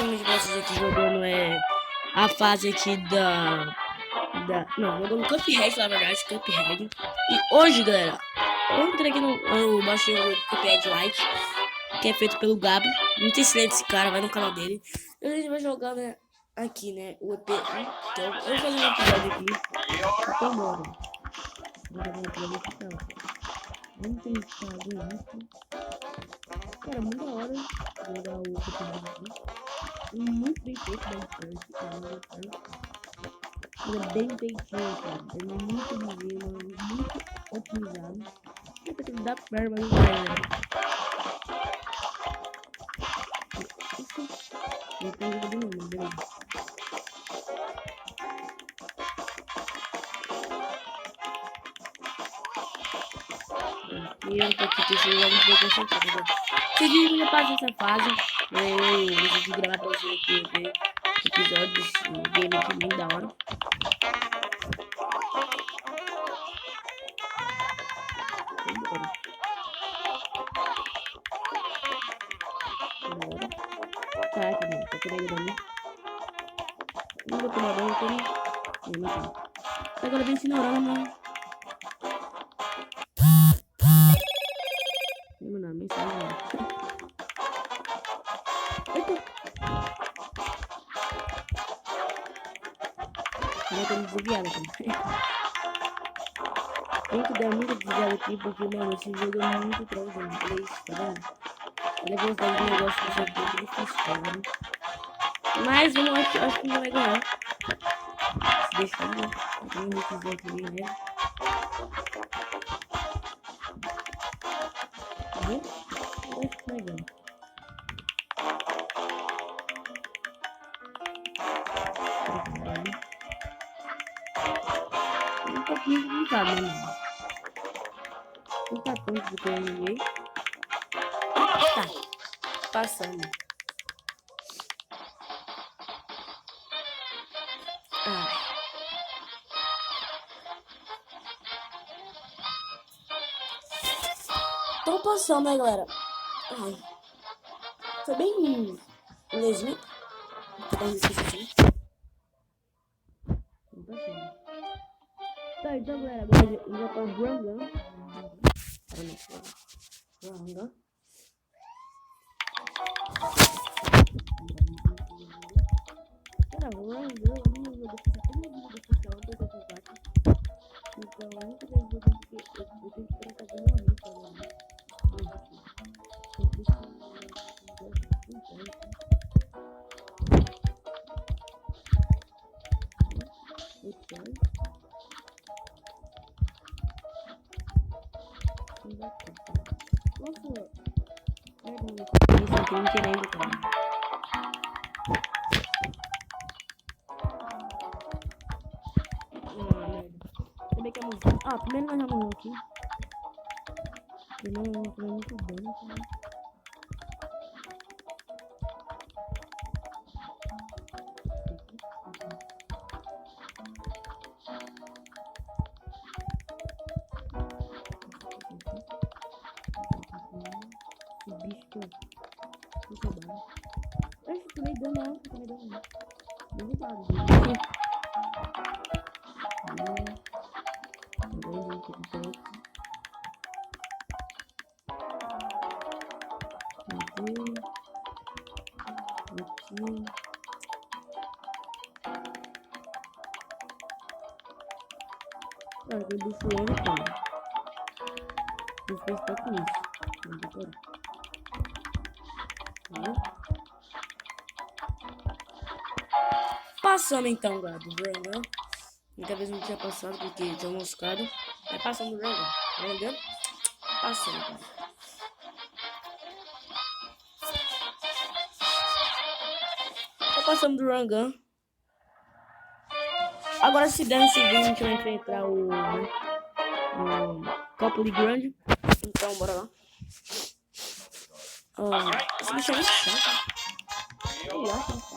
vídeo pra vocês aqui jogando a fase aqui não, jogando Cuphead, na verdade, Cuphead. E hoje, galera, eu entrei aqui eu baixei o Cuphead Lite, que é feito pelo Gabi. Não tem silêncio desse cara, vai no canal dele. E a gente vai jogar, né, aqui, né, o EP. Então, eu vou fazer um episódio aqui. Então, bora. Vou fazer um episódio aqui, então. Vamos tentar ganhar isso. Cara, muito da hora jogar o Cuphead aqui. Muito bem feito, bem certo. Ele é bem feitinho, cara. Ele é muito ligeiro, muito otimizado. Deixa eu dar perna, mas não vai, né? Eu tô jogando de novo, beleza. E eu tô aqui precisando um pouco concentrado. Se diz que eu passo essa fase, eu decidi gravar pra vocês aqui episódios de game aqui bem da hora. Caraca, mano, tá querendo ali. Não vou tomar banho, não. Agora vem cenoura, mano. Vou mandar mensagem. Eita! Eu tô desviado aqui. Tem que dar muito desviado aqui, porque, mano, esse jogo é muito troll, gente. Olha isso, tá vendo? Olha a velocidade do negócio que isso aqui é muito difícil, tá vendo? Mas eu acho que não vai ganhar. Se deixar, né? Tem um hitzinho aqui, né? Tá vendo? Eu acho que vai ganhar. Um pouquinho complicado, né? Não tá tanto do que eu joguei. Tá. Passando. Tô passando, né, galera? Ai. Foi bem levinho. Bem difícil assim. Não passando. Tá, então, galera, agora já tá o Rangan. Rangan. Cara, o Rangan, eu não vou deixar todo mundo deixar uma coisa com gato. Então, eu nunca vejo jogo porque eu tenho que trocar de novamente agora. Nossa, isso aqui não querendo, cara. Também que é muito. Primeiro nós já morreu aqui. Primeiro nós foi muito bem, cara. Esse bicho que eu roubado. Esse também deu não, também deu não. Deu roubado, gente. Cara, tem bicho longe, cara. Os bichos tá com isso. Vamos decorar. Passando então, galera, do Rangan. Muitas vezes não tinha passado porque tinha moscado. Vai passando do Rangan. Rangan. Passando, cara. Tá passando do Rangan. Agora se der nesse vídeo a gente vai enfrentar o Copo de Grande. Então bora lá. Esse bicho é muito chato. Eu acho chato.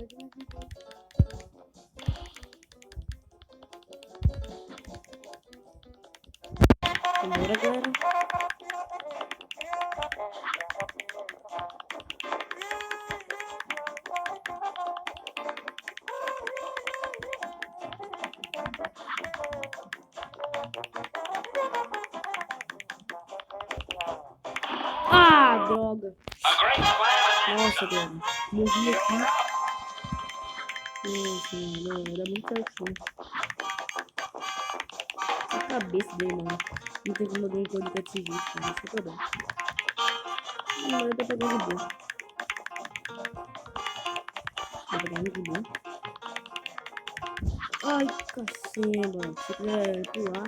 Bora, galera. Ah, droga. Nossa, galera. Morri aqui. Nossa, não, era muito certinho. A cabeça dele, mano. Não tem como eu dar um código desse jeito, cara. Isso é problema. Não, eu tô pegando de boa. Tô pegando de boa. Ai, cacemba. Se quiser pular.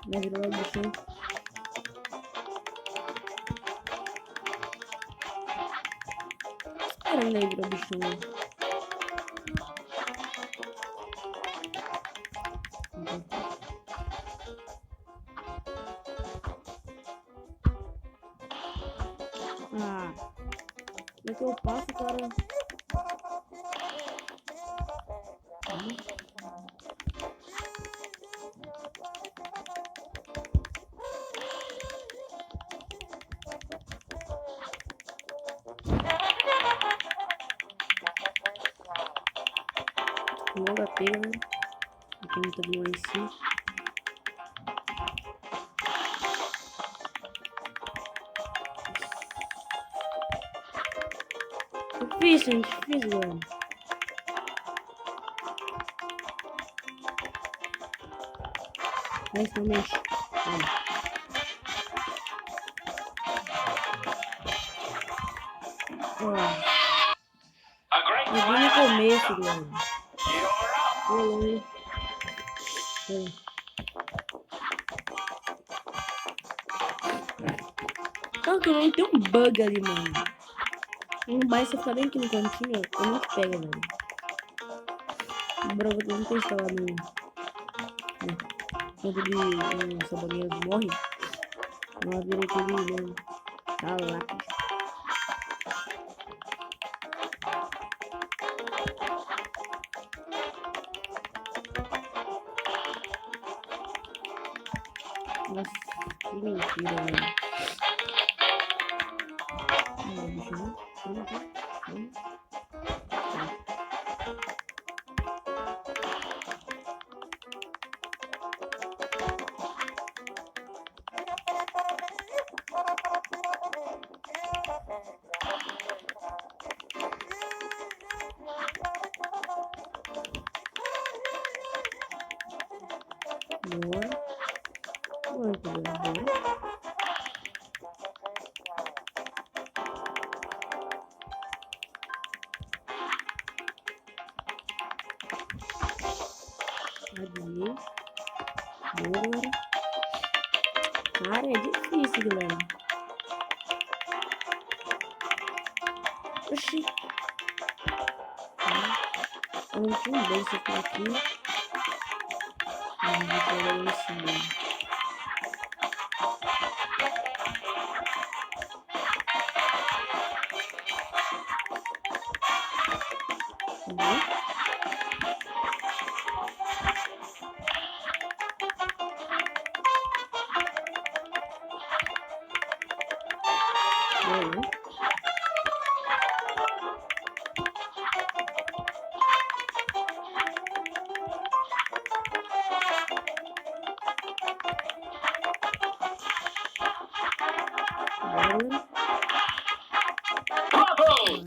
Vai virar logo do chão. Esperando aí virar do chão. Ah, como é que eu passo, cara? Logo a pega, né? Aqui não tá bem lá em cima. Difícil, gente. Difícil, velho. Mas não mexe. Ó. Eu vi no começo, galera. Pulou. Não, que não tem um bug ali, mano. Não vai você ficar bem aqui no cantinho, eu não te pega, velho. Bora, vou testar lá no quando ele, o saboneiro morre. Ela vira aquele, tá lá. Nossa, que mentira, velho. Bora. Bora, bora. Cadê? Bora. Cara, é difícil, galera. Oxi. Eu não tinha um bolso por aqui. Vou pegar ele em cima.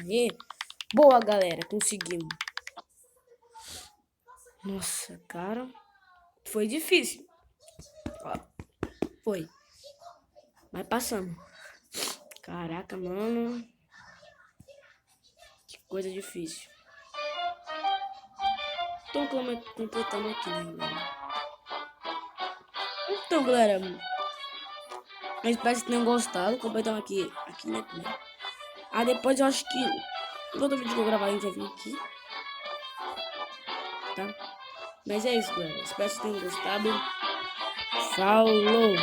Aê. Boa, galera, conseguimos. Nossa, cara, foi difícil. Ó, foi. Mas passamos. Caraca, mano. Que coisa difícil. Então, completamos aqui, né, galera? Então, galera, eu espero que tenham gostado. Completamos aqui, né? Ah, depois eu acho que no outro vídeo que eu gravar a gente vai vir aqui. Tá? Mas é isso, galera. Espero que tenham gostado. Falou!